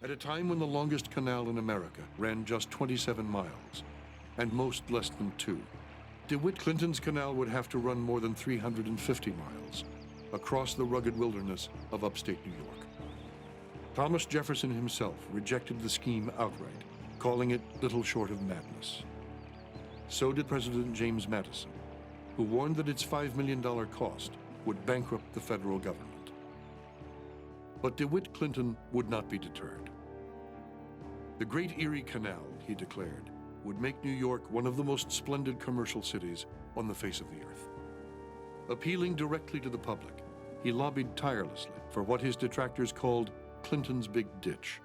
At a time when the longest canal in America ran just 27 miles, and most less than 2, DeWitt Clinton's canal would have to run more than 350 miles across the rugged wilderness of upstate New York. Thomas Jefferson himself rejected the scheme outright, calling it little short of madness. So did President James Madison, who warned that its $5 million cost would bankrupt the federal government. But DeWitt Clinton would not be deterred. The Great Erie Canal, he declared, would make New York one of the most splendid commercial cities on the face of the earth. Appealing directly to the public, he lobbied tirelessly for what his detractors called Clinton's Big Ditch.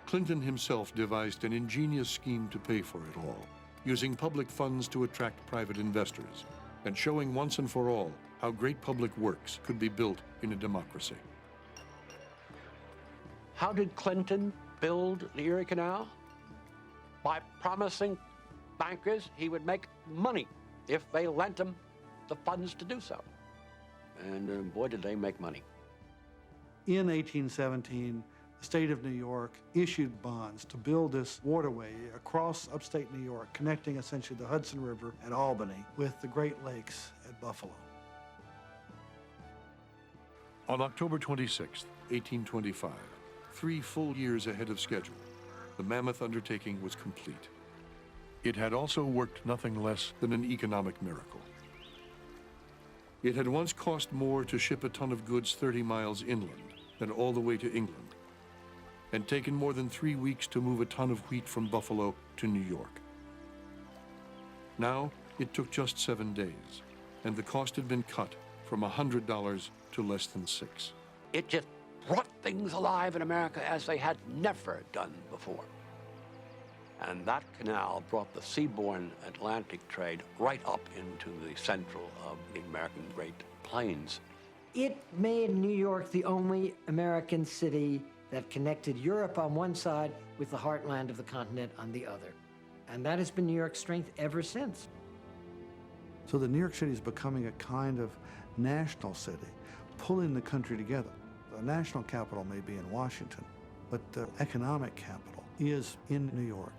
Clinton himself devised an ingenious scheme to pay for it all, using public funds to attract private investors, and showing once and for all how great public works could be built in a democracy. How did Clinton build the Erie Canal? By promising bankers he would make money if they lent him the funds to do so. And boy, did they make money. In 1817, the state of New York issued bonds to build this waterway across upstate New York, connecting essentially the Hudson River at Albany with the Great Lakes at Buffalo. On October 26, 1825, 3 full years ahead of schedule, the mammoth undertaking was complete. It had also worked nothing less than an economic miracle. It had once cost more to ship a ton of goods 30 miles inland than all the way to England, and taken more than 3 weeks to move a ton of wheat from Buffalo to New York. Now, it took just 7 days, and the cost had been cut from $100 to less than $6. It just brought things alive in America as they had never done before. And that canal brought the seaborne Atlantic trade right up into the central of the American Great Plains. It made New York the only American city that connected Europe on one side with the heartland of the continent on the other. And that has been New York's strength ever since. So that New York City is becoming a kind of national city, pulling the country together. The national capital may be in Washington, but the economic capital is in New York.